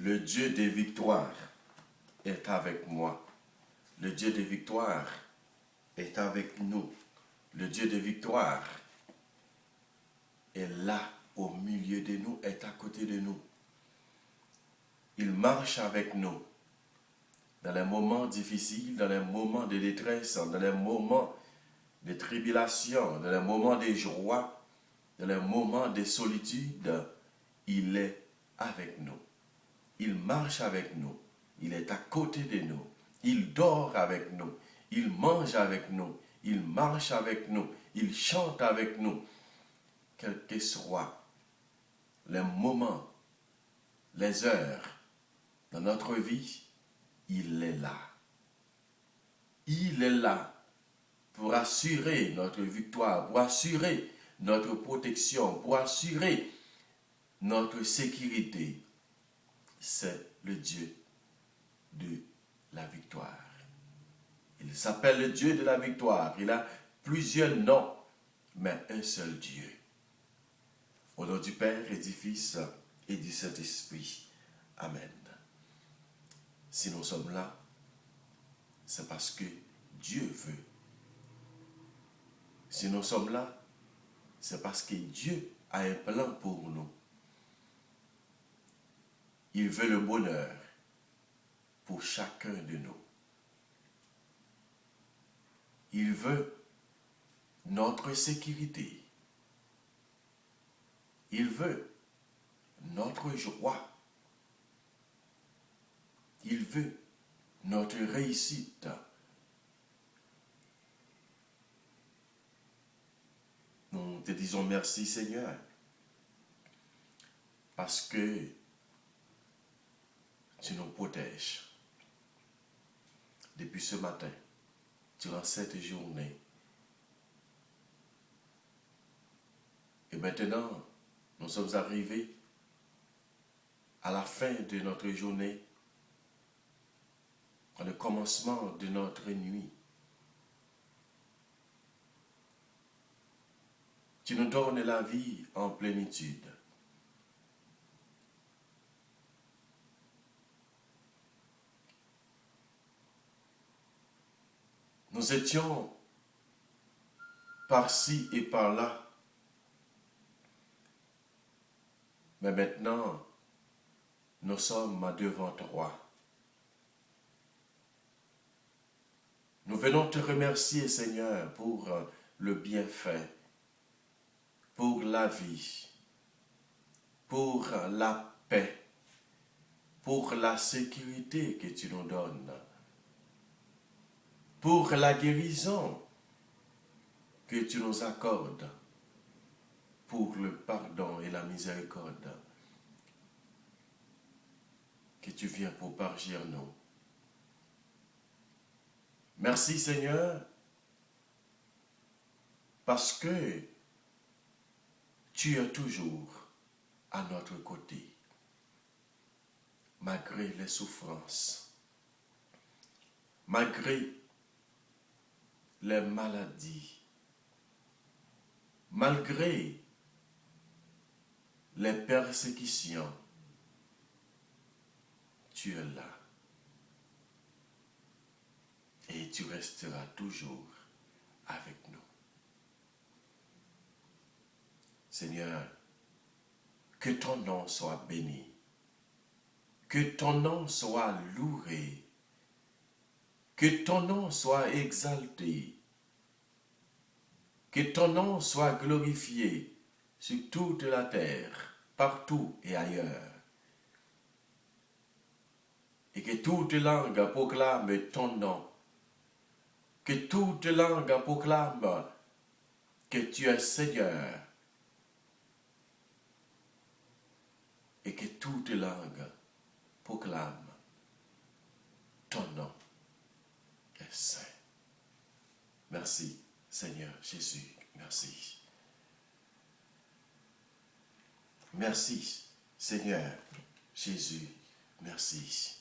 Le Dieu des victoires est avec moi. Le Dieu des victoires est avec nous. Le Dieu des victoires est là, au milieu de nous, est à côté de nous. Il marche avec nous dans les moments difficiles, dans les moments de détresse, dans les moments de tribulation, dans les moments de joie, dans les moments de solitude. Il est avec nous. Il marche avec nous. Il est à côté de nous. Il dort avec nous. Il mange avec nous. Il marche avec nous. Il chante avec nous. Quels que soient les moments, les heures dans notre vie, il est là. Il est là pour assurer notre victoire, pour assurer notre protection, pour assurer notre sécurité. C'est le Dieu de la victoire. Il s'appelle le Dieu de la victoire. Il a plusieurs noms, mais un seul Dieu. Au nom du Père et du Fils et du Saint-Esprit. Amen. Si nous sommes là, c'est parce que Dieu veut. Si nous sommes là, c'est parce que Dieu a un plan pour nous. Il veut le bonheur pour chacun de nous. Il veut notre sécurité. Il veut notre joie. Il veut notre réussite. Nous te disons merci Seigneur, parce que tu nous protèges depuis ce matin, durant cette journée. Et maintenant, nous sommes arrivés à la fin de notre journée, à le commencement de notre nuit. Tu nous donnes la vie en plénitude. Nous étions par-ci et par-là, mais maintenant, nous sommes devant toi. Nous venons te remercier, Seigneur, pour le bienfait, pour la vie, pour la paix, pour la sécurité que tu nous donnes, pour la guérison que tu nous accordes, pour le pardon et la miséricorde que tu viens pour pargir nous. Merci Seigneur, parce que tu es toujours à notre côté, malgré les souffrances, malgré les maladies, malgré les persécutions, tu es là. Et tu resteras toujours avec nous. Seigneur, que ton nom soit béni, que ton nom soit loué, que ton nom soit exalté, que ton nom soit glorifié sur toute la terre, partout et ailleurs. Et que toute langue proclame ton nom. Que toute langue proclame que tu es Seigneur. Et que toute langue proclame ton nom est saint. Merci, Seigneur Jésus. Merci. Merci, Seigneur Jésus. Merci.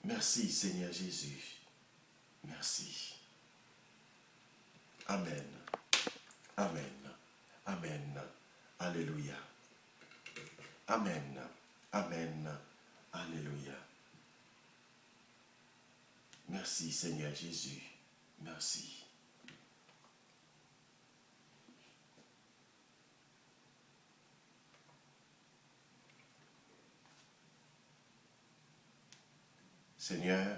Merci, Seigneur Jésus. Merci. Amen. Amen. Amen. Alléluia. Amen. Amen. Alléluia. Merci, Seigneur Jésus. Merci. Seigneur,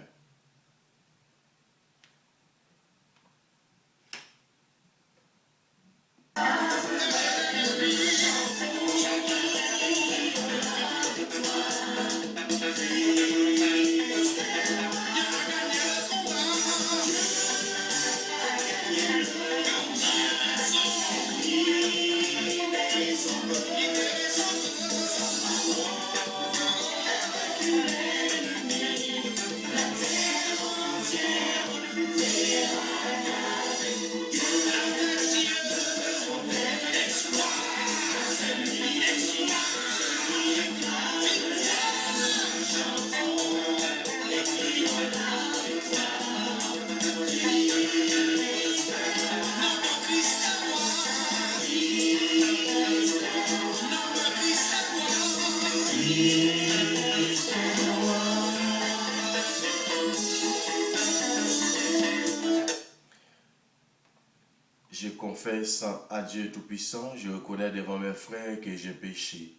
je confesse à Dieu Tout-Puissant, je reconnais devant mes frères que j'ai péché,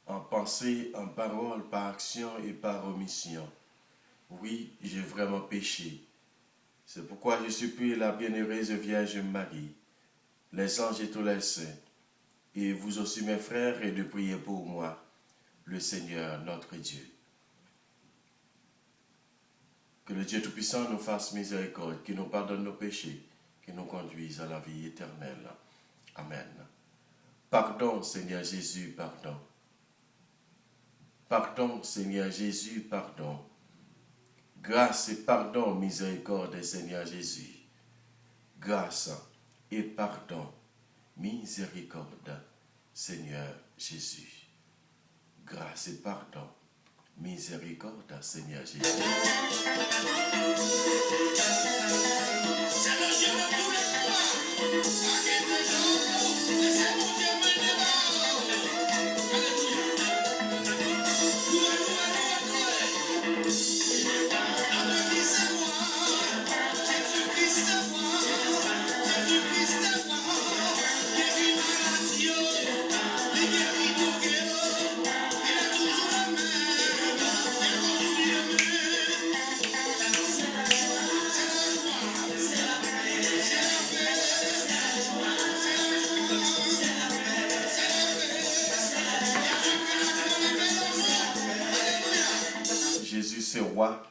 en pensée, en parole, par action et par omission. Oui, j'ai vraiment péché. C'est pourquoi je supplie la bienheureuse Vierge Marie, les anges et tous les saints, et vous aussi mes frères, et de prier pour moi, le Seigneur notre Dieu. Que le Dieu Tout-Puissant nous fasse miséricorde, qu'il nous pardonne nos péchés, qu'il nous conduise à la vie éternelle. Amen. Pardon, Seigneur Jésus, pardon. Pardon, Seigneur Jésus, pardon. Grâce et pardon, miséricorde, Seigneur Jésus. Grâce et pardon, miséricorde, Seigneur Jésus. Grâce et pardon, miséricorde, Seigneur Jésus. C'est le Dieu de tous les rois. C'est mon Dieu Jésus, c'est roi,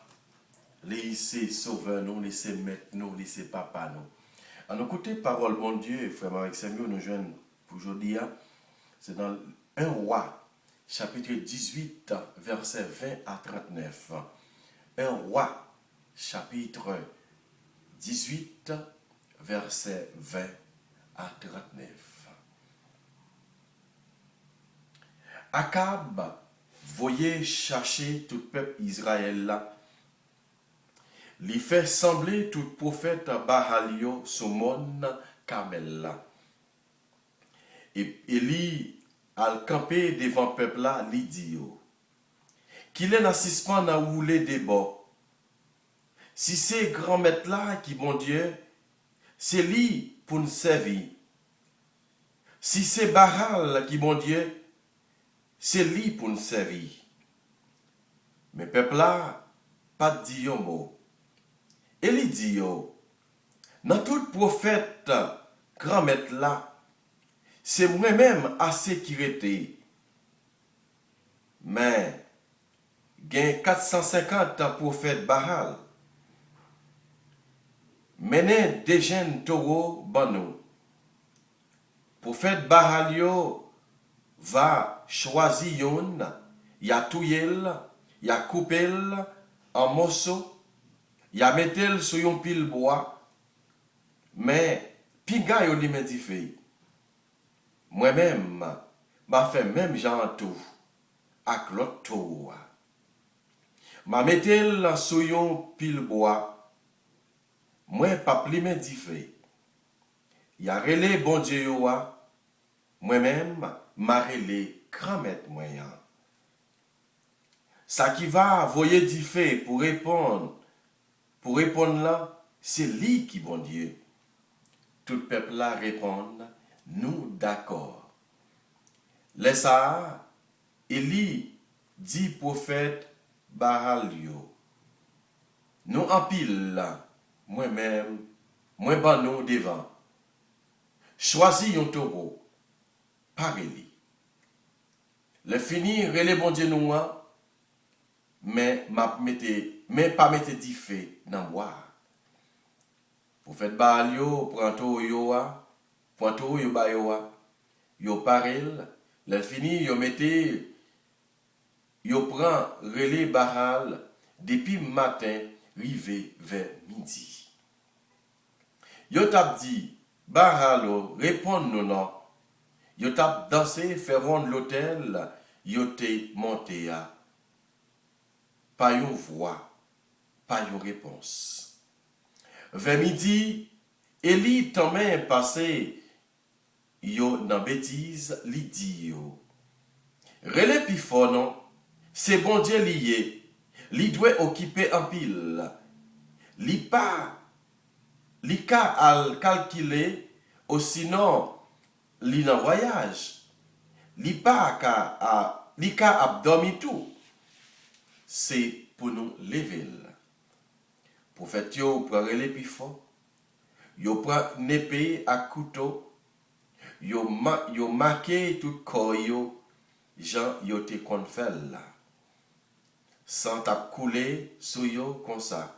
laissez sauveur nous, laissez maître nous, laissez papa nous. À nos côtés, parole, bon Dieu, frère avec Samuel, nous joignent pour aujourd'hui. C'est dans 1 Roi, chapitre 18, versets 20 à 39. 1 Roi, chapitre 18, versets 20 à 39. Akab voyait chercher tout le peuple Israël là Li fait sembler tout prophète Baal yo sou mon Carmel là. Et li al campé devant peuple là, li dit yo. Qu'il est dans suspens dans roulé des bords. Si c'est grand maître là qui bon Dieu, c'est lui pour nous servir. Si c'est Baal qui bon Dieu, c'est lui pour nous servir. Mais peuple là, pas dit yo mot. Et il dit yo, dans tout prophète grand maître là, c'est moi-même à sécurité. Mais, gen 450 prophètes Baal. Mene des jeunes taureaux banou. Prophète Baal yo va choisir yon, ya touyel, ya coupel en morceaux, ya mettel sur yon pile bois, mais piga yo li men di fey. Moi-même, m'a fait même genre tout, ak l'autre taureau. Ma mettel sur yon pile bois, moi pas pli men di fey. Ya relé bon Dieu yo wa, moi-même, m'a relé grand maître moyen. Ça qui va voyer di fait pour répondre là, c'est lui qui bon Dieu. Tout le peuple là répond, nous d'accord. Les ça, Élie dit prophète Baal yo. Nous en pile là, moi-même, moi ban nous devant. Choisis yon taureau, par Élie. Le fini, relé bon Dieu nous, mais pas mette di fait dans bois. Prophète Baal yo, prend taureau yo ba yo parel, le fini, yo prend relé Baal depuis matin, rivé vers midi. Yo tap dit, Baal répond nous non. Yo tap dansé, feront l'hôtel, yo te monté à. Pas yon voix, pas yon réponse. Vers midi, Élie t'emmène passé, yo nan bêtise, li di yo. Relé pi fort non, c'est bon Dieu lié, li doit occuper en pile. Li ka al calculer, ou sinon, li nan voyage. Li ka abdomi tout. C'est pour nous lever. Prophète yo prend relé pi fort. Yo prend une épée à couteau. Yo marqué tout corps yo. Jean yo te kon fèl là. Sans tap couler sou yo comme ça.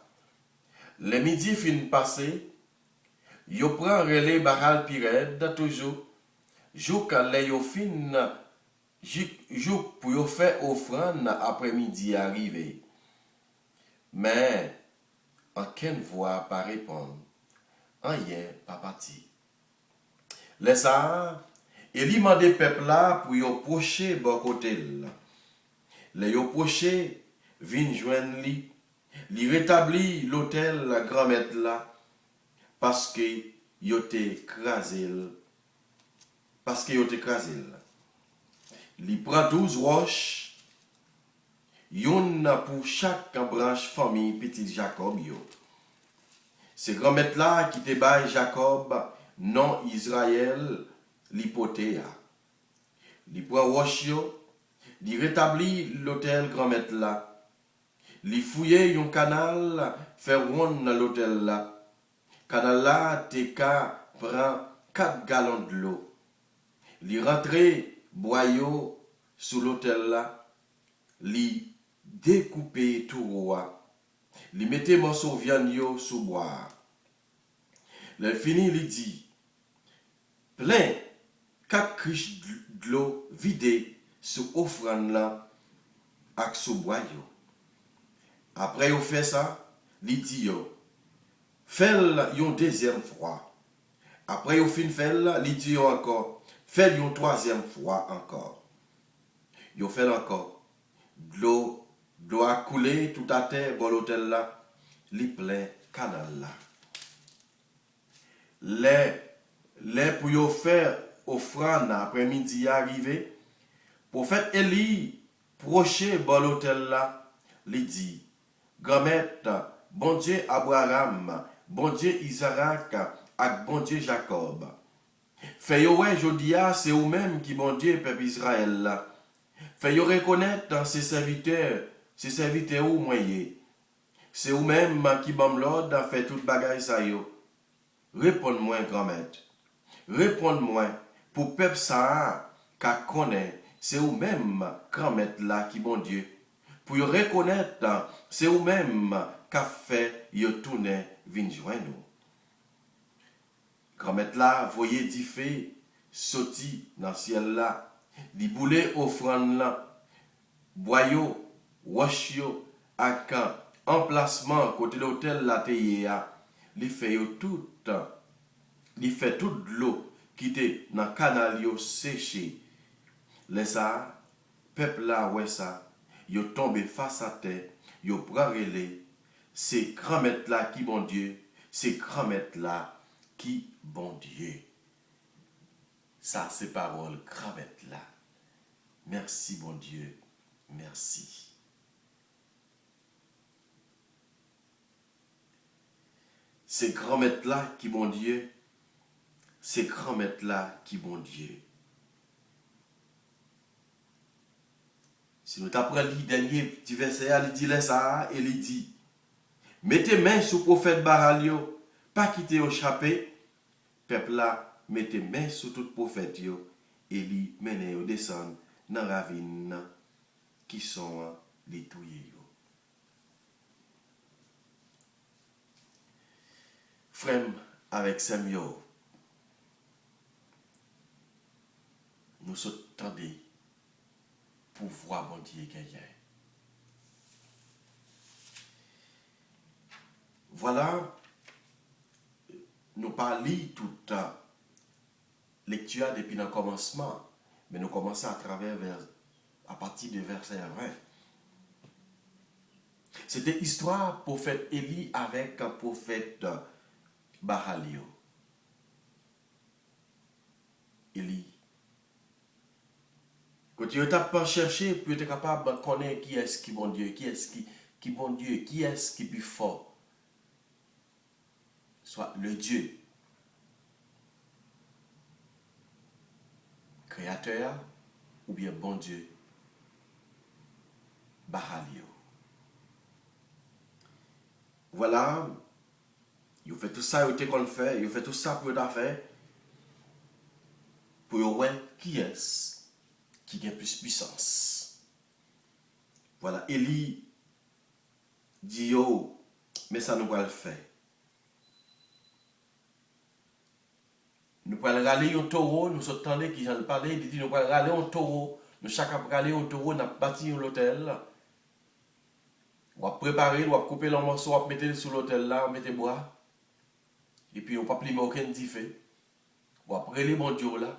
Le midi fin passé, yo prend relé Baal Pired toujours. Jouk le yo fin jouk pour yo faire offrande après-midi arrivé. Mais aucune voix pas répondre. Rien pas parti. Les ça, Élie mande peuple là pour yo procher bon côté là. Les yo procher vinn joindre li rétabli l'hôtel la grand-mère là parce que yo te écrasé. Li prend 12 roches, yon pour chaque branche famille petit Jacob yo. C'est grand-mère là qui te baille Jacob, non Israël, l'hypothèa. Li prend roche yo, li rétablit l'hôtel grand-mère là. Li fouille yon canal, faire ronde dans l'hôtel là. Canal là te ka prend 4 gallons de l'eau. Li rentre boyau sous l'hôtel là, li découper tout roi, li mette morceau viande yo sous boire. Le fini li dit, plein 4 criches de l'eau vidée sous offrande là, ak sous boyau. Après yo fait ça, li dit yo, fèl yon deuxième fois. Après yo fin fèl, li dit yo encore, fait une troisième fois encore. Yo fait encore. De l'eau a coulé tout à terre dans l'hôtel là. li plein canal là. Les pour yo faire offrande après-midi arrivé, prophète Élie proché bon l'hôtel là, li dit, grand-mère, bon Dieu Abraham, bon Dieu Isaac, ak bon Dieu Jacob. Fait yo ouais jodia c'est ou même qui bon Dieu peuple Israël là. Fait yo reconnaître dans ses serviteurs ou moyen. C'est ou même qui bam l'ordre fait toute bagaille ça yo. Réponds-moi grand-mère. Réponds-moi pour peuple ça qu'a connaît, c'est ou même grand-mère là qui bon Dieu. Pour yo reconnaître, c'est ou même qu'a fait yo tourner vinn joindre nous. Grand-mère là, voyez di fait sorti dans ciel là, di boule offrande là, boyo, wash yo, ak emplacement côté l'hôtel la teye a, li fait yo tout, li fait toute l'eau qui était dans canal yo séché. Les ça, peuple là ouais ça, yo tombé face à terre, yo brarele, c'est grand-mère là qui bon Dieu, c'est grand-mère là qui bon Dieu. Ça, c'est parole grand-mère là. Merci, bon Dieu. Merci. C'est grand-mère là qui bon Dieu. C'est grand-mère là qui bon Dieu. Si nous t'apprenons le dernier petit verset, il dit ça, et il dit, mettez main sur le prophète Baralio, pas quitter au chapé, peuple là, mettez main sur tout prophète yo, et lui menez au descendre dans la ravine qui sont les touillés. Frère avec Samuel, nous sommes tendés pour voir mon Dieu quelqu'un. Voilà, nous parlons toute lecture depuis le commencement, mais nous commençons à partir du verset 20. C'était histoire prophète Élie avec un prophète Bahalio. Élie. Quand tu n'as pas cherché, puis tu es capable de connaître qui est-ce qui bon Dieu, qui est-ce qui bon Dieu, qui est-ce qui est plus fort. Soit le Dieu créateur ou bien bon Dieu Bahalio. Voilà, il fait tout ça, il qu'on fait, il fait tout ça pour faire, pour voir qui est-ce qui a plus puissance. Voilà, Élie dit yo, mais ça nous va le faire. Nous pouvons aller au taureau, nous entendons qui j'en parlais, il dit nous pouvons aller au taureau, nous chacun peut aller au taureau, nous bâti l'hôtel. On va préparer, on va couper le morceau, on va mettre sur l'hôtel là, on va mettre bois. Et puis on ne va pas plimer aucun diffé. On va prendre les bon Dieu là,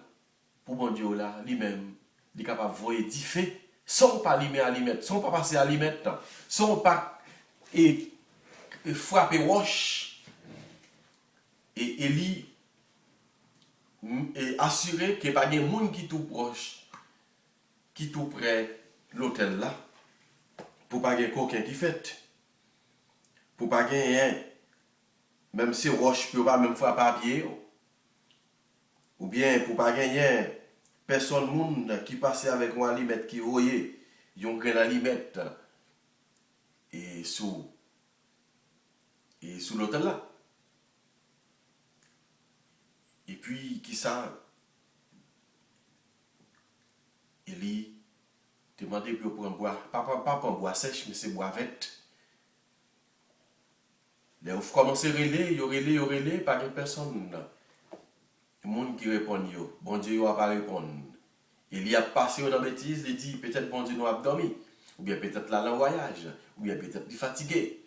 pour bon Dieu là, lui-même, il est capable de voir diffé, sans pas limer à limettre, sans pas passer à limettre, sans pas frapper roche. Et Élie et assurer qu'il n'y a pas de monde qui tout proche, qui tout près l'hôtel là, pour pas gagner coquin qui fait, pour pas gagner même si roche peut pas même frapper à pied, ou bien pour pas gagner personne monde qui passait avec moi à mettre qui voyait, ils ont grain à mettre et sous l'hôtel là. Et puis, qui ça? Il demandé pour prendre bois. Pas prendre bois sèche, mais c'est bois vert. Là, vous commencez à relayer, pas de personne. Le monde qui répond, bon Dieu, il va pas répondre. Il y a passé dans la bêtise, il dit, peut-être bon Dieu nous a dormi, ou bien peut-être là, en voyage, ou bien peut-être fatigué.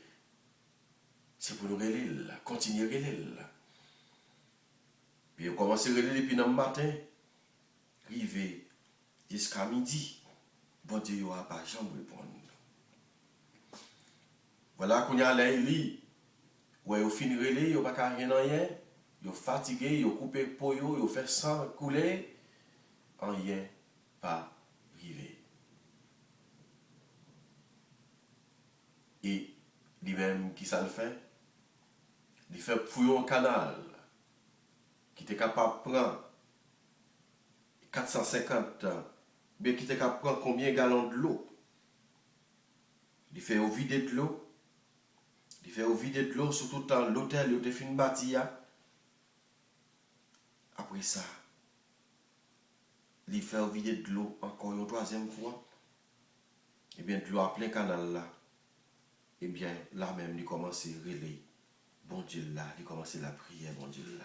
C'est pour nous relayer, continuer à relayer. Puis on commence à relayer depuis le matin, arrivé jusqu'à midi. Bon Dieu, il va pas jamais répondre. Voilà qu'on y a là, Élie, Ouais, au fin relais, yo pas qu'à rien, yo fatigué, yo coupé pour yo fait sang couler, rien pas rivé. Et lui-même qui ça le fait, il fait fouiller un canal qui était capable de prendre 450, mais qui était capable de prendre combien de gallons de l'eau. Il fait vider de l'eau. Il fait vider de l'eau, surtout dans l'hôtel, il était fin bâti. Après ça, il fait vider de l'eau encore une troisième fois. Et bien, de l'eau à plein canal là. Et bien, là même, il commence à relayer. Bon Dieu là, il commence la prière, bon Dieu là.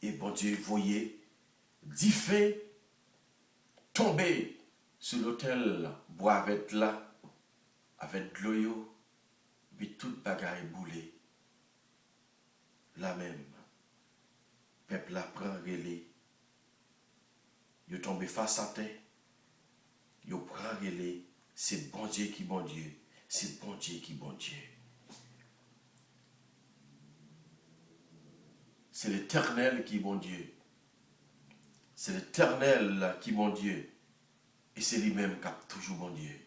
Et bon Dieu, voyez, 10 fées tomber sur l'hôtel Boisvette là, avec de l'eau, puis toute bagaille boulée. Là même, peuple là prend relais. Il tombe face à terre. Il prend relais. C'est bon Dieu qui bon Dieu. C'est bon Dieu qui bon Dieu. C'est l'Éternel qui bon Dieu. C'est l'Éternel qui bon Dieu. Et c'est lui-même qui a toujours bon Dieu.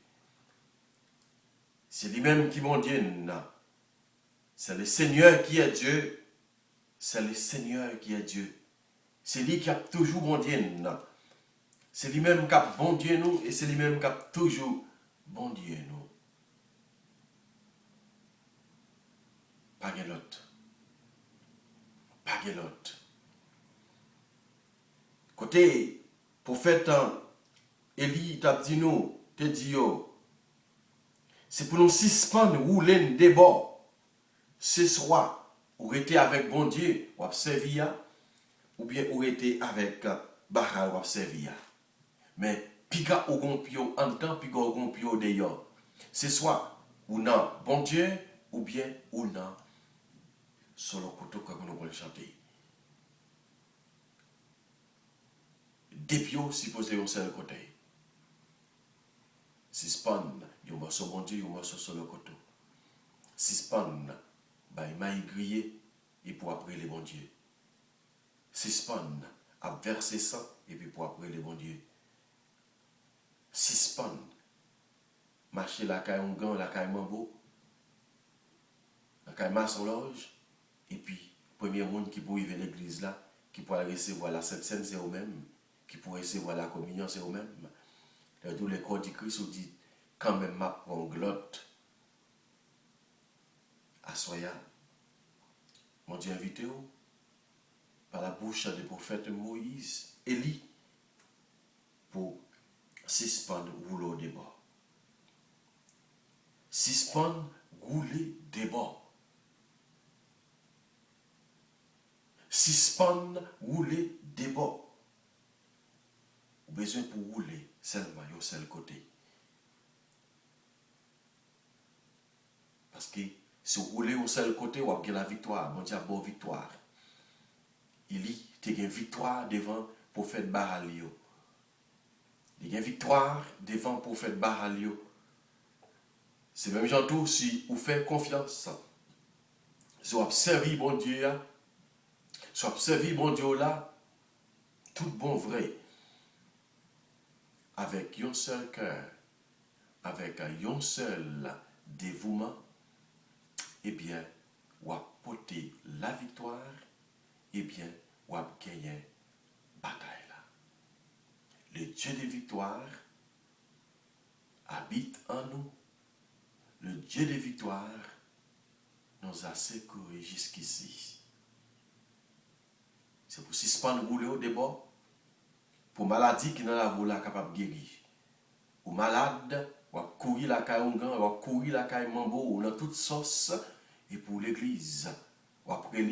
C'est lui-même qui bon Dieu. C'est le Seigneur qui est Dieu. C'est le Seigneur qui est Dieu. C'est lui qui a toujours bon Dieu. C'est lui-même qui a bon Dieu nous. Et c'est lui-même qui a toujours bon Dieu nous. Pas de l'autre. Pas de l'autre. Côté prophète Élie t'a dit nous, te dit yo, c'est pour nous suspendre rouler des bords. Ce soir, ou était avec bon Dieu, ou observer, ou bien ou était avec Bahal ou observer. Mais piga ou gonpio en temps, piga ou gonpio d'ailleurs. Ce soit ou non bon Dieu, ou bien ou non solo koto que nous allons chanter. Depuis supposé un seul côté. Suspend, yon morceau bon Dieu, yon morceau sur le côté. Suspend, bah il m'a grillé et pour après les bon Dieu. Suspend, à verser ça et puis pour après les bon Dieu. Suspend, marcher la caille on gant, la caille mambo, la caille maçon loge et puis premier monde qui pour arriver à l'église là, qui pourra recevoir la Sainte Seine c'est eux-mêmes, qui pourra recevoir la communion c'est eux-mêmes. Tous les corps du Christ ont dit quand même ma prend glotte à soya. Mon Dieu invité par la bouche des prophètes Moïse, Élie, pour suspendre rouleau des bords. Suspendre rouler des bords. Suspendre rouler des bords. Ou besoin pour rouler seulement au seul côté. Parce que si vous roulez au seul côté, vous avez la victoire. Bon Dieu a bonne victoire. Élie, tu as une victoire devant le prophète Bahalio. Il y a une victoire devant le prophète Bahalio. C'est même gens tout si vous faites confiance. Si vous observez bon Dieu, si vous observez bon Dieu là, tout bon vrai, avec un seul cœur, avec un seul dévouement, eh bien, vous apportez la victoire, eh bien, vous gagné bataille là. Le Dieu de victoire habite en nous. Le Dieu de victoire nous a secourus jusqu'ici. C'est pour suspendre rouler au débat, pour maladie qui n'a la voie capable de guérir. Ou malade, ou courir la caille ongan, ou courir la caille mambo, ou dans toute sauce, et pour l'église. Ou après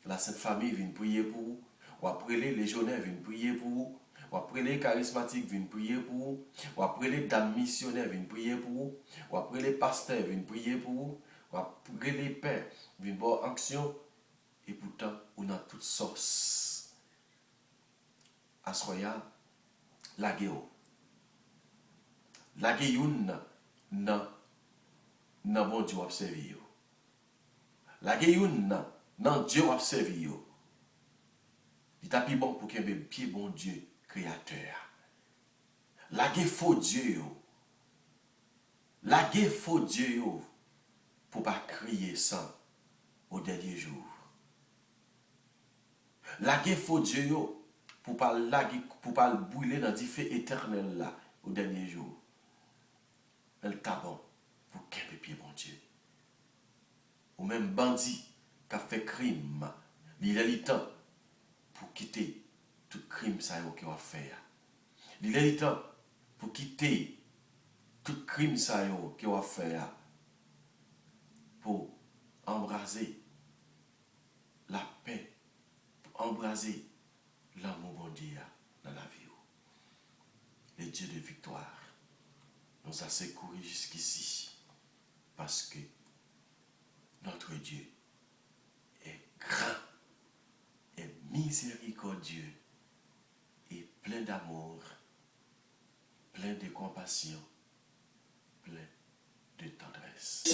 la Sainte Famille vient prier pour vous. Ou après les légionnaires viennent prier pour vous. Ou après les charismatiques viennent prier pour vous. Ou après les dames missionnaires viennent prier pour vous. Ou après les pasteurs viennent prier pour vous. Ou après les pères viennent voir action. Et pourtant, on a toute sauce. Assoya, la guéo. La guéoune, non bon Dieu observé. La geyoun nan Dieu observe yo. Il t'a plus bon pour qu'il y ait pied bon Dieu créateur. La ge faux Dieu yo. La ge faux Dieu yo pour pas crier sang au dernier jour. La ge faux Dieu yo pour pas brûler dans du feu éternel là au dernier jour. Elle t'a bon pour qu'il y ait pied bon Dieu. Ou même bandit qui a fait crime, il a le temps pour quitter tout crime ça qu'il a fait. Il a le temps pour quitter tout crime ça qu'il a fait pour embraser la paix, pour embraser l'amour bon Dieu dans la vie. Le Dieu de victoire nous a secourus jusqu'ici parce que notre Dieu est grand, est miséricordieux et plein d'amour, plein de compassion, plein de tendresse.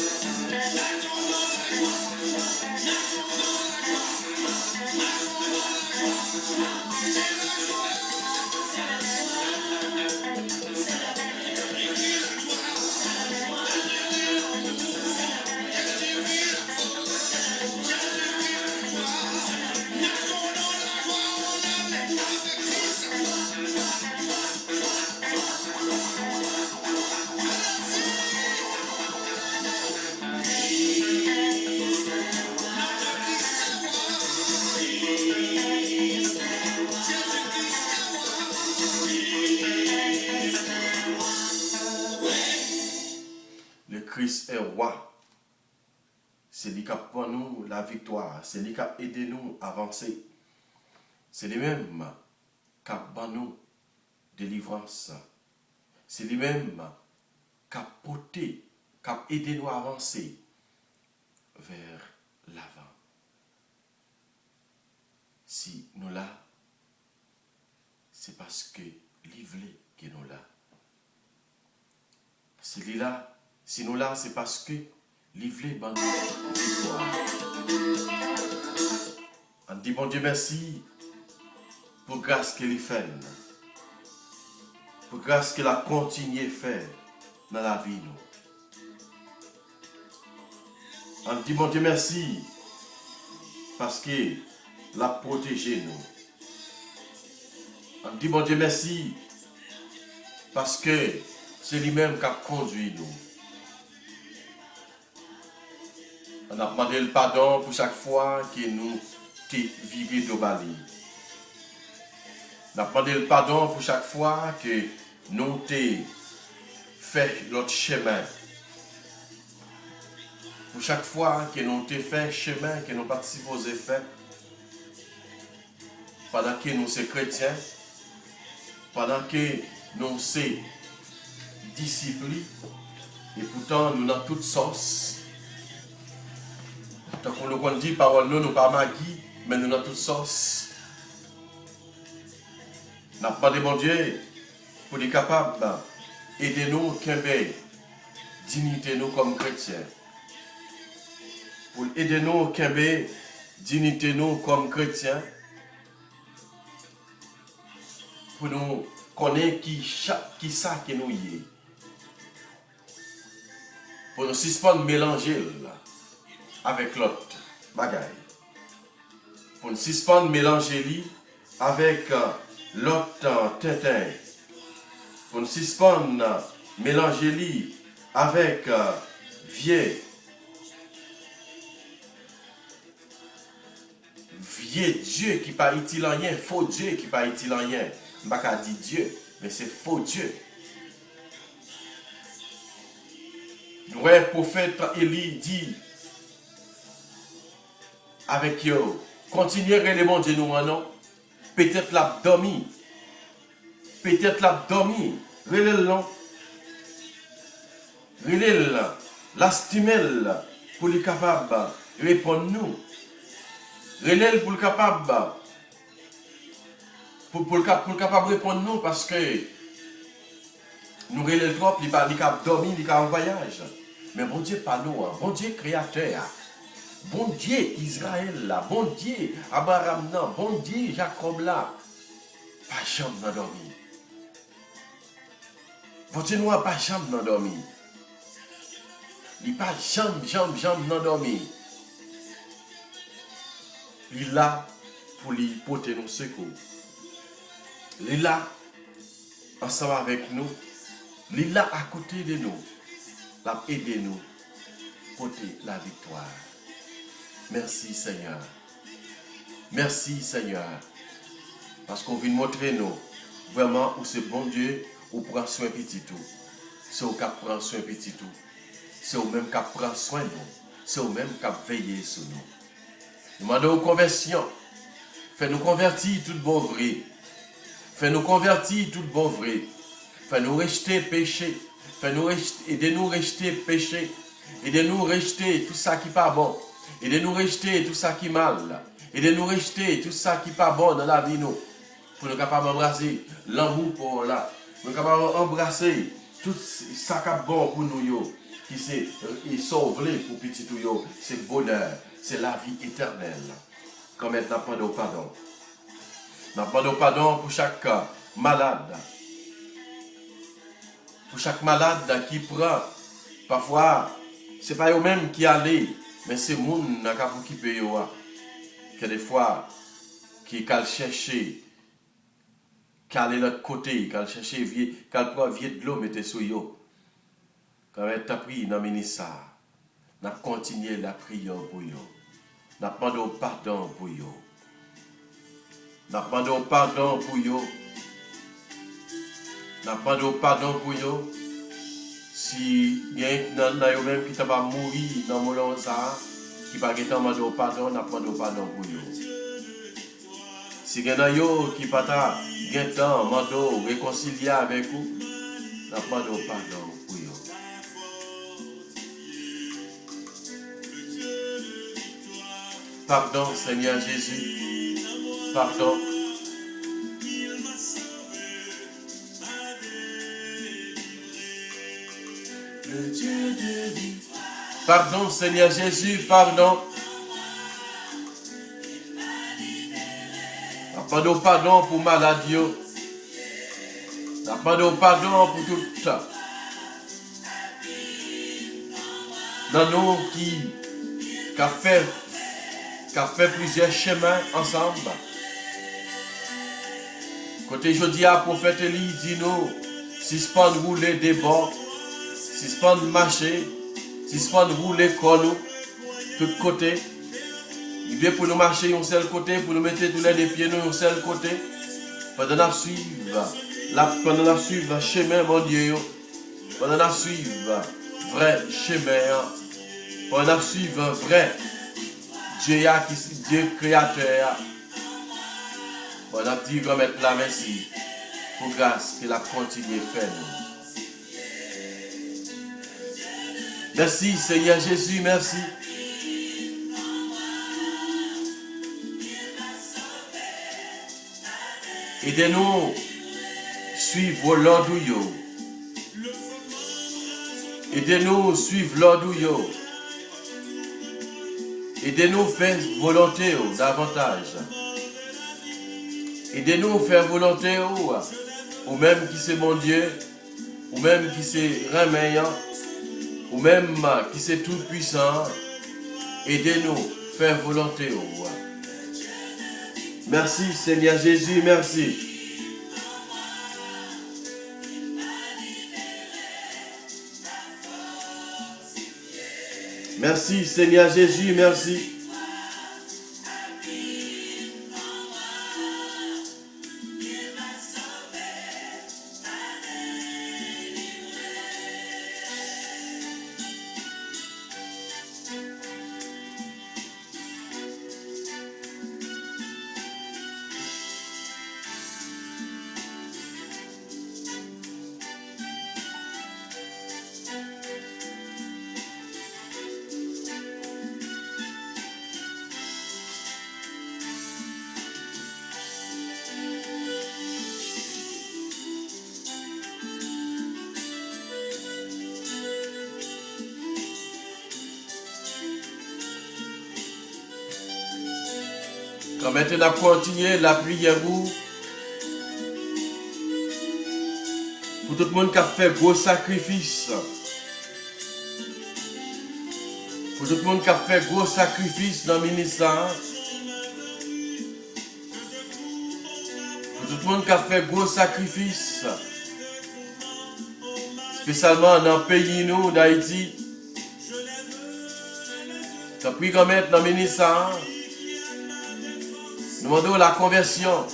Le Christ est roi. C'est lui qui a pour nous la victoire. C'est lui qui a aidé nous à avancer. C'est lui-même qui a pour nous délivrance. C'est lui-même qui a porté, qui a aidé nous à avancer vers l'avant. Si nous là, c'est parce que livré que nous là. Si lui là, si nous là, c'est parce que livré ban victoire. On dit bon Dieu merci pour grâce qu'il fait. Pour grâce qu'il a continué à faire dans la vie nous. On dit bon Dieu merci parce qu'il a protégé nous. On dit bon Dieu merci parce que c'est lui-même qui a conduit nous. On a demandé le pardon pour chaque fois que nous t'es viré de Bali. On a demandé le pardon pour chaque fois que nous t'es fait l'autre chemin. Pour chaque fois que nous t'es fait chemin que nous pas supposé faire. Pendant que nous sommes chrétiens, pendant que nous sommes disciples, et pourtant nous dans toutes sauces. Tant qu'on nous dit parole nous pas magui, mais nous dans toutes sauces. Nous avons demandé mon Dieu pour être capable d'aider nous à dignité nous comme chrétiens. Pour aider nous à dignité nous comme chrétiens. Pour nous connaître qui ça que nous y est. Pour nous suspendre mélanger avec l'autre bagaille. Pour nous suspendre mélanger avec l'autre tintin. Pour nous suspendre mélanger avec vieux Dieu qui pas utile rien, faux Dieu qui pas utile rien. Je ne vais pas dire Dieu, mais c'est faux Dieu. Le prophète Élie dit avec eux, continuez à mon Dieu nous non. Peut-être l'abdomen. Peut-être l'abdomen. Relève-le. Relève-le. L'astimel pour les capables de répondre nous. Relève pour le capable. Pour le capable de répondre nous parce que nous relève trop, il va dormir, il va en voyage. Mais bon Dieu pas nous, bon Dieu créateur. Bon Dieu Israël là, bon Dieu Abraham là, bon Dieu Jacob là, pas chambre dans dormi. Bon Dieu nous pas chambre dans dormi. Il pas chambre dans dormi. Il est là pour lui porter nos secours. Il est là ensemble avec nous. Il est là à côté de nous. Il a aidé nous à porter la victoire. Merci Seigneur. Merci Seigneur. Parce qu'on vient montrer nous vraiment où c'est bon Dieu où prend soin petit tout. C'est au cap prend soin petit tout. C'est au même cap prend soin de nous. C'est au même cap veiller sur nous. Demandons aux conversions. Fais-nous convertir tout bon vrai. Fais-nous convertir tout bon vrai. Fais-nous rejeter péché. Fais-nous aidez-nous rejeter péché. Aidez-nous rejeter tout ça qui n'est pas bon. Aidez-nous rejeter tout ça qui est mal. Aidez-nous rejeter tout ça qui n'est pas bon dans la vie nous. Pour nous capables d'embrasser l'amour pour là. Pour nous capables d'embrasser tout ça qui est bon pour nous. Qui s'est sauvé pour petit tout. C'est le bonheur. C'est la vie éternelle. Comme maintenant, nous pardon. Nous demandons pardon pour chaque malade. Pour chaque malade qui prend. Parfois, ce n'est pas eux-mêmes qui allaient, mais c'est le monde qui peut y que des fois, qui chercher, qui aller de l'autre côté, qui chercher, qui prend de l'eau, mettez sur eux. Quand on a pris dans le ministère, on a continué la prière pour eux. On a demandé pardon pour eux. On a demandé pardon pour eux. On a demandé pardon pour eux. Si il y a un même qui va mourir dans le monde, qui va demander pardon, on a demandé pardon pour eux. Si il y a un qui va demander réconcilier avec vous, on a demandé pardon pour eux. Pardon, Seigneur Jésus. Pardon. Le Dieu de vie. Pardon, Seigneur Jésus, pardon. Pardon, pardon pour maladie. Pardon, pardon pour tout ça. Dans nous qui a fait plusieurs chemins ensemble. Côté jeudi à prophète Élie dit nous, si ce pas rouler des bords, si ce pas marcher, si ce pas rouler col, tout côté, il vient pour nous marcher un seul côté, pour nous mettre tous les pieds nous un seul côté, pendant nous suivre le chemin mon Dieu, pendant nous suivre vrai chemin, pendant nous suivre vrai Dieu créateur. On a dit remettre la merci pour grâce qu'il a continué à faire nous. Merci Seigneur Jésus, merci. Aidez-nous suivre l'ordre. Aidez-nous suivre l'ordre. Aidez-nous faire volonté davantage. Aidez-nous faire volonté ou même qui c'est mon Dieu, ou même qui c'est reméant, ou même qui c'est tout puissant. Aidez-nous faire volonté. Merci Seigneur Jésus, merci. Merci Seigneur Jésus, merci. Quand maintenant continuer la prière pour tout le monde qui a fait gros sacrifice. Pour tout le monde qui a fait gros sacrifice dans le ministère. Pour tout le monde qui a fait gros sacrifice. Spécialement dans le pays nous d'Haïti. Qui a pris comme être dans le ministère. Nous demandons la conversion.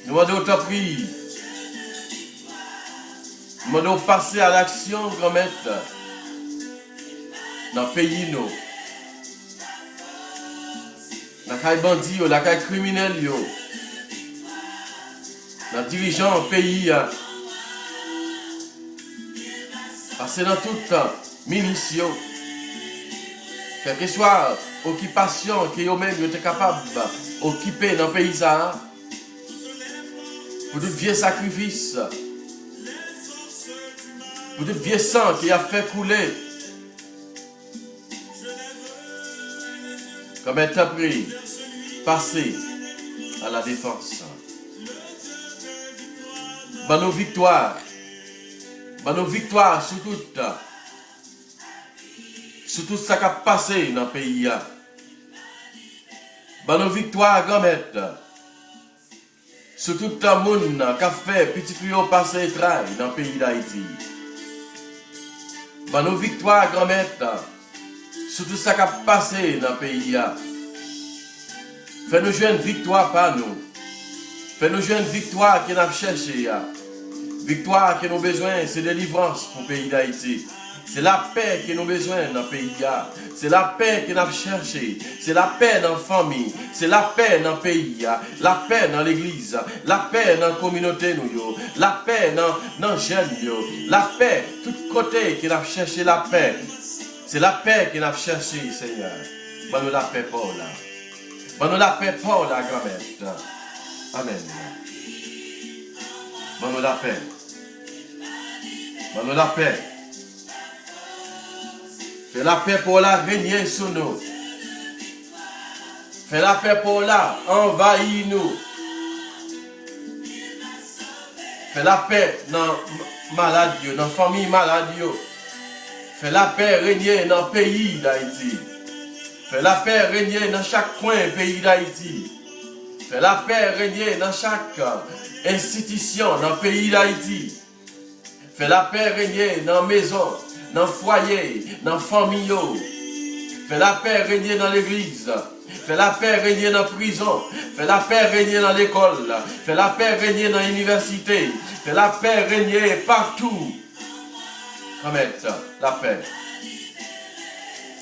Nous demandons ta prière. Nous demandons passer à l'action comme être dans le pays nous. Dans les bandits, dans les criminels, dans les dirigeants du pays. Passer dans tout ministère. Quelle que soit l'occupation que vous-même êtes capable d'occuper dans le pays. Pour tout vieux sacrifice. Pour tout vieux sang qui a fait couler. Comme elle t'a pris, passer à la défense. Dans nos victoires. Dans nos victoires sur tout ce qui a passé dans le pays. Dans nos victoires, grand-mère. Sur tout le monde qui a fait petit tuyau passer et travail dans le pays d'Haïti. Dans nos victoires, grand-mère. Sur tout ça qui a passé dans le pays. Fais-nous jouer une victoire par nous. Fais-nous jouer une victoire que nous avons cherché. Victoire que nous avons besoin, c'est délivrance pour le pays d'Haïti. C'est la paix que nous avons besoin dans le pays. C'est la paix que nous avons cherché. C'est la paix dans la famille. C'est la paix dans le pays. La paix dans l'église. La paix dans la communauté. La paix dans les jeunes. La paix, tout côté que nous avons cherché la paix. C'est la paix que nous avons cherché, Seigneur. Donne-nous la paix pour là. Donne-nous la paix pour la grand-mère. Amen. Donne-nous la paix. Donne-nous la paix. Fais la paix pour la régner sur nous. Fais la paix pour la envahir nous. Fais la paix dans la maladie, dans la famille malade. Fais la paix régner dans le pays d'Haïti. Fais la paix régner dans chaque coin du pays d'Haïti. Fais la paix régner dans chaque institution dans le pays d'Haïti. Fais la paix régner dans la maison, dans le foyer, dans la famille. Fais la paix régner dans l'église. Fais la paix régner dans la prison. Fais la paix régner dans l'école. Fais la paix régner dans l'université. Fais la paix régner partout. Amen. La paix.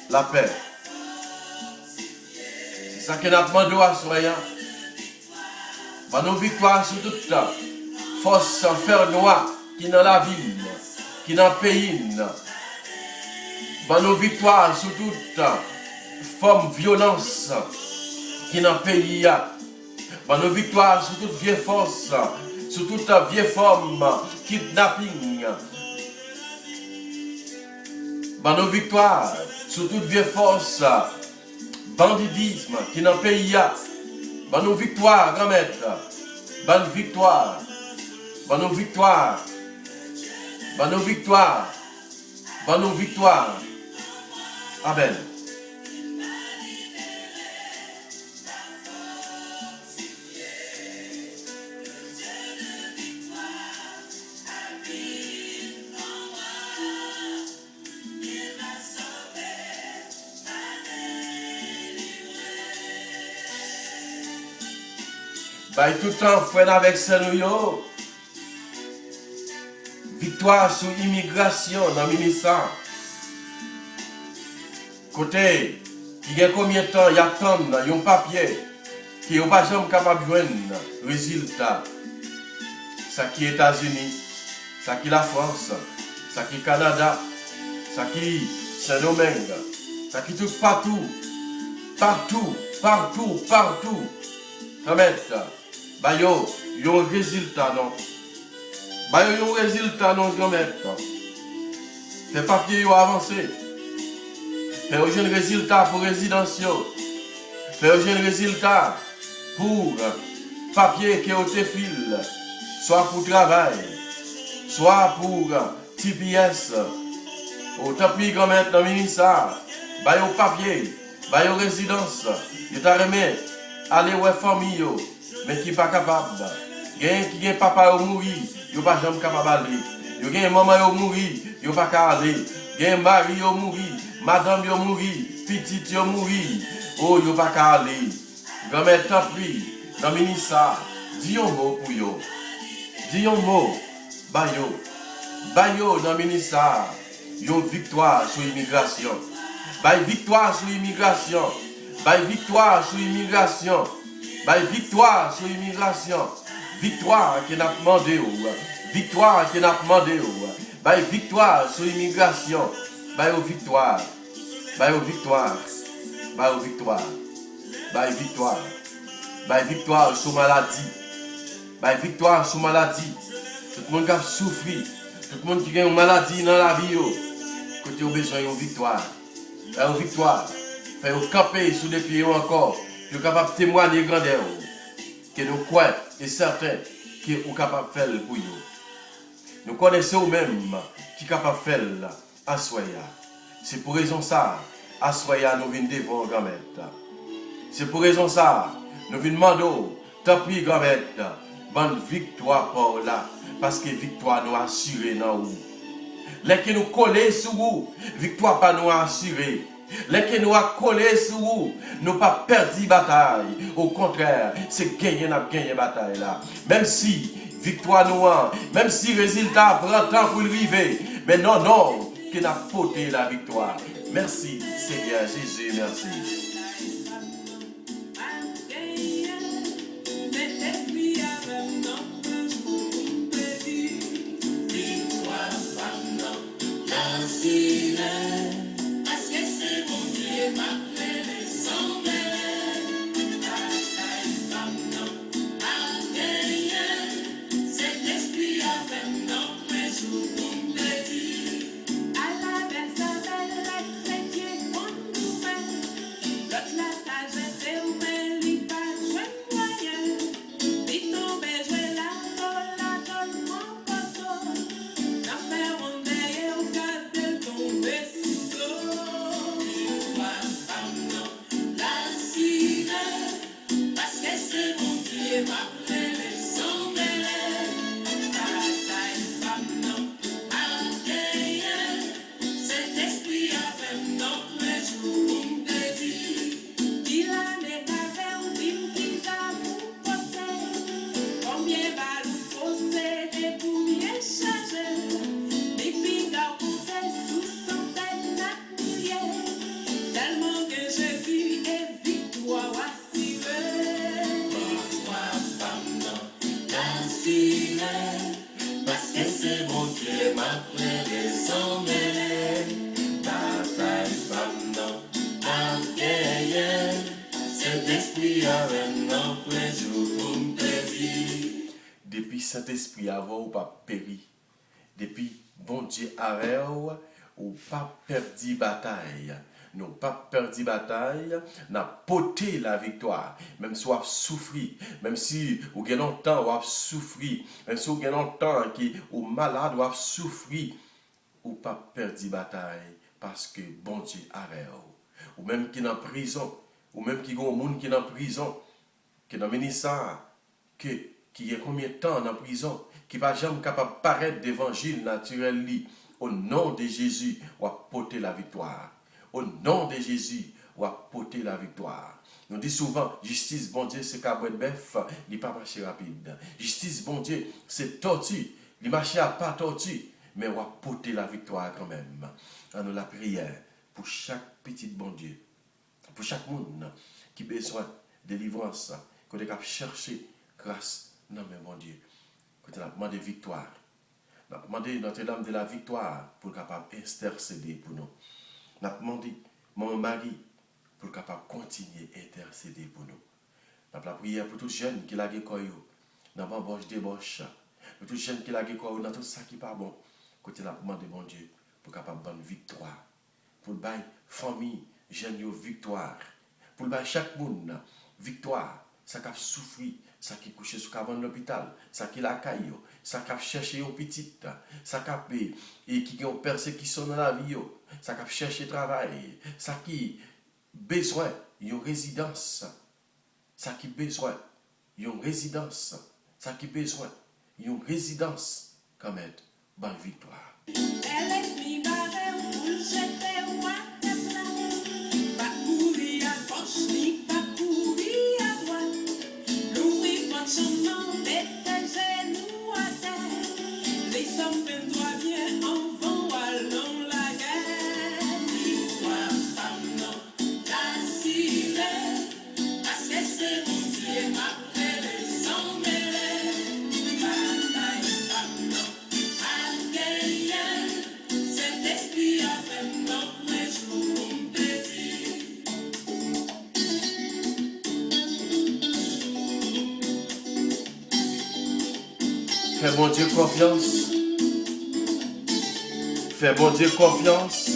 La paix. C'est ça que nous demandons à Soya. Par nos victoires sur toute la force fer noir qui est dans la ville, qui est dans le pays. Par nos victoires sur toute forme de violence qui est dans le pays. Par nos victoires sur toute vieille force, sur toute vieille forme de kidnapping. Par nos victoires sur toute vieille force, bandidisme qui est dans le pays. Par nos victoires, grand-mère. Par nos victoires. Par nos victoires. Par nos victoires. Par nos victoires. Amen. Bah, tout le temps, frère avec Seigneur. Victoire sur l'immigration dans le ministère. Côté, il y a combien de temps, il y a tant, il y a un papier qui n'est pas jamais capable de joindre résultat. Ça qui est États-Unis, ça qui est la France, ça qui est Canada, ça qui est Saint-Domingue, ça qui est tout partout. Partout, partout, partout. Amen. Bah yo, un résultat non. Bah yo, un résultat non, grand-mère. Fait papier yo avancé. Fait un résultat pour résidence yo. Fais un résultat pour papier qui est au fil, soit pour travail, soit pour TPS, au tapis comme dans le ministère, bah au papier, bah au résidence, il t'a remis, aller ouais famille, mais qui pas capable. Il y a papa qui mourir, il pas jamais capable d'aller. Il y a maman qui mourir, il pas capable d'aller. Il y a mari qui mourir, madame qui mourir, petite qui mourir, oh il pas capable d'aller. Grand-mère t'en prie, dans le ministère, dis un mot pour yo. Dis un mot, bayo. Bayo dans le ministère, une victoire sur l'immigration. Bayo victoire sur l'immigration. Bayo victoire sur l'immigration. Bayo victoire sur l'immigration. Victoire qui n'a pas demandé. Victoire qui n'a pas demandé. Bayo victoire sur l'immigration. Bayo victoire. Bayo victoire. Bayo victoire. Bayo victoire. Bayo victoire sur maladie. Bayo victoire sur maladie. Tout le monde qui a souffert. Tout le monde qui a une maladie dans la vie, côté au besoin d'une victoire. Une victoire. Fait camper sous les pieds encore. Vous capable de témoigner grandeur. Que nous croyons et certains qui sont capables de faire pour vous. Nous connaissons nous-mêmes qui sont capables de faire à Soya. C'est pour raison ça, à Soya, nous venons devant grand-mère. C'est pour raison ça, nous venons demander, tant pis grand-mère, bonne victoire pour là. Parce que victoire nous assurée dans vous. Les qui nous collent sur vous, victoire pas nous assurée. Les qui nous a collé sur vous, nous pas perdu bataille. Au contraire, c'est gagner bataille là. Même si victoire nous a, même si résultat prend temps pour le vivre, mais non, qui n'a porté la victoire. Merci Seigneur Jésus, merci. Depuis Saint-Esprit avant ou pas péri. Depuis bon Dieu avant ou pas perdu bataille. Nous pas perdu bataille, n'a porté la victoire. Même si on a souffert, même si ou gagne longtemps on a souffert, même si on gagne longtemps qui ou malade ou a souffert, ou pas perdu bataille parce que bon Dieu avant. Ou même qui est en prison, ou même qui est un monde qui est en prison, qui est dans le ministère, qui est combien de temps en prison, qui n'est pas jamais capable de paraître d'évangile naturel, au nom de Jésus, on va porter la victoire. Au nom de Jésus, on va porter la victoire. Nous disons souvent, justice, bon Dieu, c'est cabouet de bœuf, il n'est pas marché rapide. Justice, bon Dieu, c'est tortue, il marche à pas tortue, mais on va porter la victoire quand même. En nous la prière pour chaque petit bon Dieu, pour chaque monde qui a besoin de délivrance, qu'on est chercher grâce. Non, mais mon Dieu, quand on a demandé victoire, on a demandé Notre-Dame de la victoire pour capable intercéder pour nous. On a demandé mon mari pour capable continuer à intercéder pour nous. On a la prière pour tous les jeunes qui l'ont eu dans l'embauche débauche, pour tous les jeunes qui l'ont eu dans tout ça qui n'est pas bon. Quand on a demandé mon Dieu pour capable bonne victoire, pour le bail famille, jeunes victoire, pour chaque monde, victoire, ça qui a souffert, ça qui est couché sur l'hôpital, ça qui la caille, ça qui a cherché au petit, ça qui a et qui ont persécution dans la vie, ça qui a cherché travail, ça qui besoin d'une résidence, ça qui besoin d'une résidence, ça qui besoin d'une résidence comme aide, bonne victoire. Fais mon Dieu confiance. Fais mon Dieu confiance.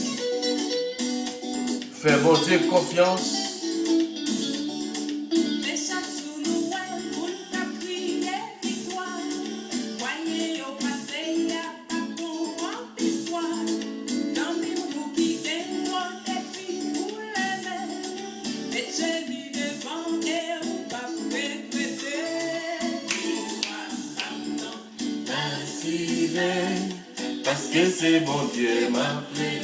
Fais mon Dieu confiance. Parce que c'est bon Dieu m'a appelé.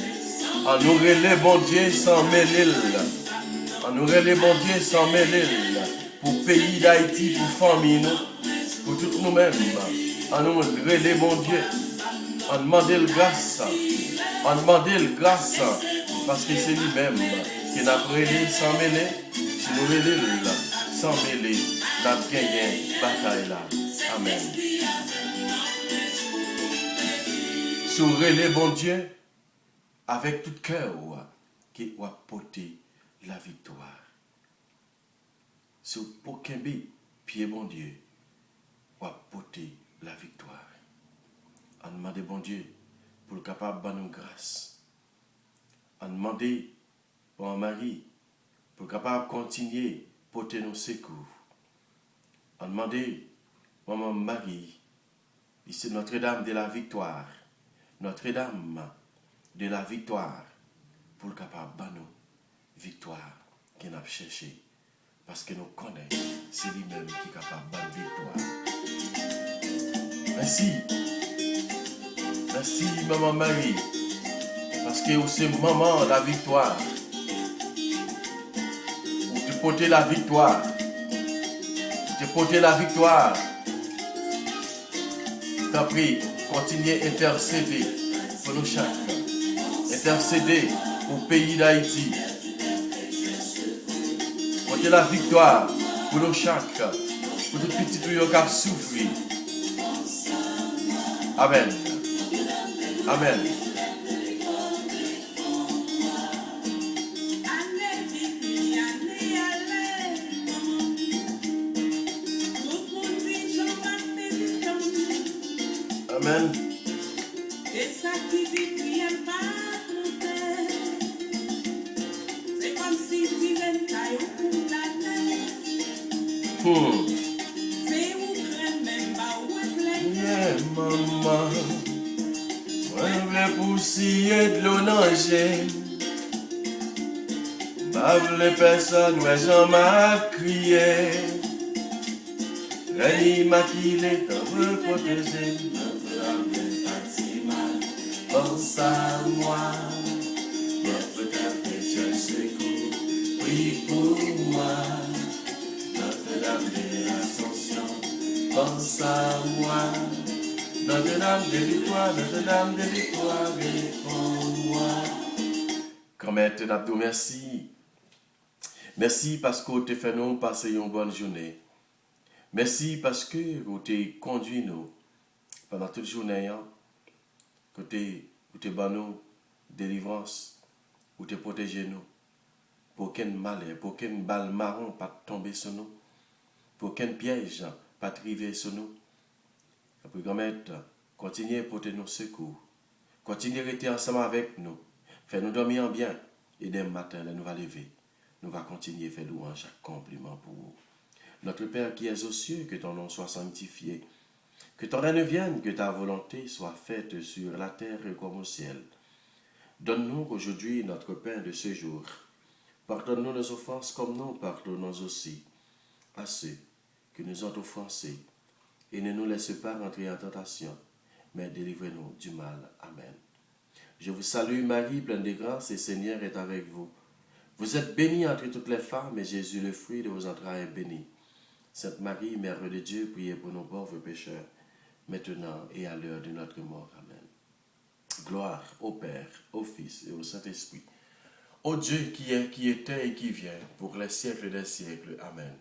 On aurait les bon Dieu sans mêler. On aurait les bon Dieu sans mêler. Pour le pays d'Haïti, pour famille, pour tous nous-mêmes. On aurait les bon Dieu. On demande le grâce. On demande le grâce. Parce que c'est lui-même qui n'a pas sans mêler. Si nous mêler sans mêler, la gagné bataille là. Amen. Sourez les bon Dieu avec tout cœur qui va porter la victoire. Sur aucun pied bon Dieu va porter la victoire. On demande bon Dieu pour le capable de nous grâce. On demande pour un mari pour le capable de continuer à porter nos secours. On demande pour mon mari, ici Notre-Dame de la victoire. Notre-Dame de la victoire pour le capable de nous victoire qu'il a cherché parce que nous connaissons c'est lui-même qui est capable de victoire. Merci. Merci maman Marie parce que c'est maman la victoire. Vous te portez la victoire. Vous te portez la victoire. T'as pris. Continuez à intercéder pour nous chaque. Intercéder pour le pays d'Haïti. Portez la victoire pour nous chaque. Pour tout petit qui a souffert. Amen. Amen. Amen. Yeah, maman. Je vais pousser de l'eau nager. Les personnes, ouais, j'en m'a crié. L'anima qu'il est en me protéger. Pense à moi, notre-Dame de secours, prie pour moi, Notre-Dame de l'Ascension, pense à moi, Notre-Dame de victoire, Notre-Dame de victoire, réponds-moi. Grand-mère Abdou, merci. Merci parce que vous avez fait nous passer une bonne journée. Merci parce que vous avez conduit nous pendant toute la journée. Côté, vous te ban nous délivrance, vous te protégez nous, pour qu'un malheur, pour qu'une balle marron pas tomber sur nous, pour qu'un piège pas arriver sur nous. Après, grand-mère, continuez à porter nos secours, continuez à rester ensemble avec nous, faites-nous dormir en bien, et dès le matin, nous va lever. nous va continuer à faire louange, chaque compliment pour vous. Notre Père qui es aux cieux, que ton nom soit sanctifié, que ton règne vienne, que ta volonté soit faite sur la terre comme au ciel. Donne-nous aujourd'hui notre pain de ce jour. Pardonne-nous nos offenses comme nous pardonnons aussi à ceux qui nous ont offensés. Et ne nous laisse pas rentrer en tentation, mais délivre-nous du mal. Amen. Je vous salue Marie, pleine de grâce, et le Seigneur est avec vous. Vous êtes bénie entre toutes les femmes, et Jésus, le fruit de vos entrailles, est béni. Sainte Marie, Mère de Dieu, priez pour nos pauvres pécheurs, maintenant et à l'heure de notre mort. Amen. Gloire au Père, au Fils et au Saint-Esprit, au Dieu qui est, qui était et qui vient, pour les siècles des siècles. Amen.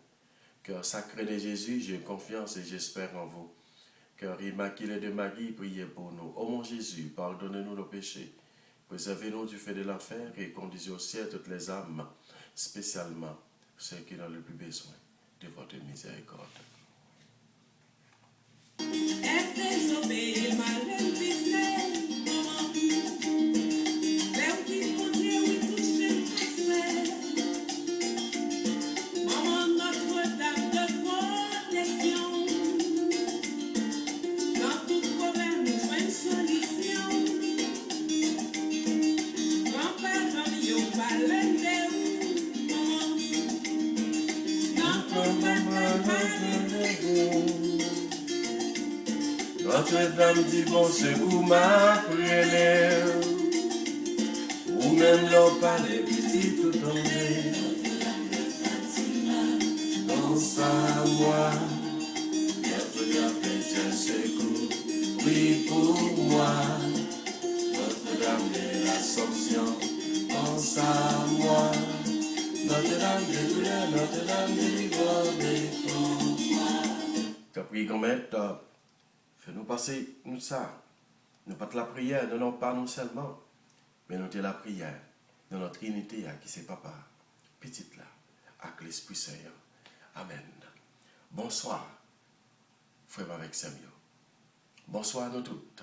Cœur sacré de Jésus, j'ai confiance et j'espère en vous. Cœur immaculé de Marie, priez pour nous. Ô mon Jésus, pardonnez-nous nos péchés, préservez-nous du feu de l'enfer et conduisez au ciel toutes les âmes, spécialement ceux qui ont le plus besoin de votre miséricorde. Notre-Dame du bon secours m'a prélé, ou même l'on parlait petit tout tombé. Pense à moi, Notre-Dame de secours, prie pour moi. Notre-Dame de l'Assomption, pense à moi. Notre-Dame de douleur, Notre-Dame de l'Ivoire, défends-moi. T'as pris grand-mère, fais-nous passer, nous ça. Nous pas de la prière, non pas nous seulement, mais nous de la prière de notre Trinité qui c'est Papa, petite là, avec l'Esprit Saint. Amen. Bonsoir, frère avec Samuel. Bonsoir à nous toutes.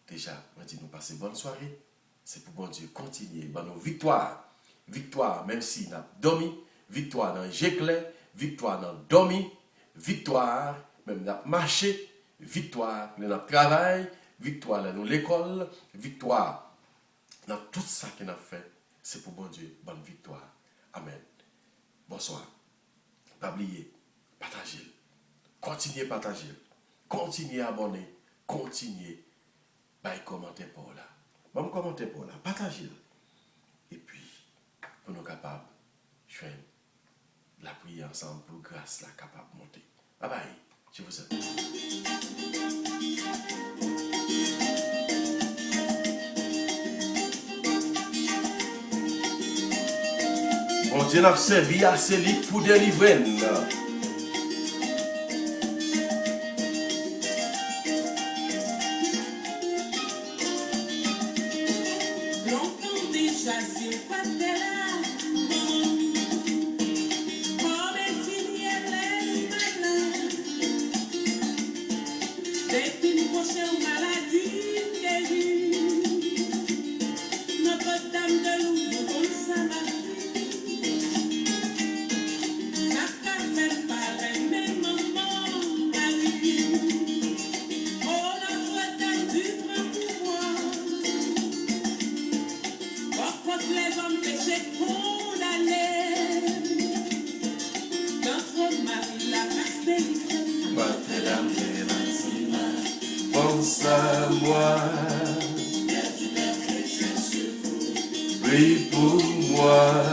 Déjà, on dit nous passer bonne soirée. C'est pour bon Dieu continuer. Bon, nos victoires. Victoire, même si nous avons dormi. Victoire dans l'éclair. Victoire dans le dormi. Victoire, même dans marché. Victoire dans notre travail. Victoire dans l'école. Victoire dans tout ça que nous avons fait. C'est pour bon Dieu. Bonne victoire. Amen. Bonsoir. Pas oublier. Partagez. Continuez à partager. Continuez à abonner. Continuez. Bah, commenter pour là. Bon, commenter pour là. Partagez. Et puis, pour nous capables, je fais la prière ensemble pour grâce la capable de monter. Bye bye. Je vous aime. Bon Dieu n'a servi à celui pour délivrer. Pense à moi, prie pour moi.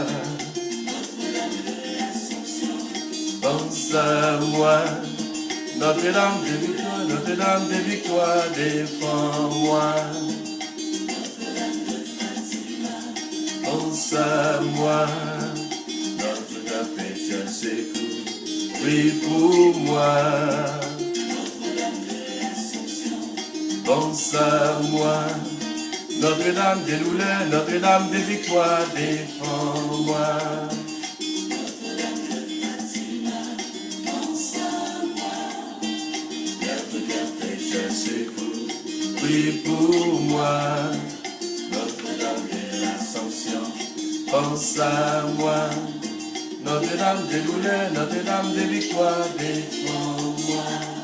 Pense à moi, Notre-Dame de victoire, Notre-Dame de victoire, défends-moi. Pense à moi, Notre-Dame de secours, prie pour moi. Pense à moi, Notre-Dame des douleurs, Notre-Dame des victoires, défends-moi. Pense à moi, Notre-Dame des secours, prie pour moi. Notre-Dame de l'Assomption, pense à moi. Notre Dame de douleur, Notre Dame de victoire, défends-moi.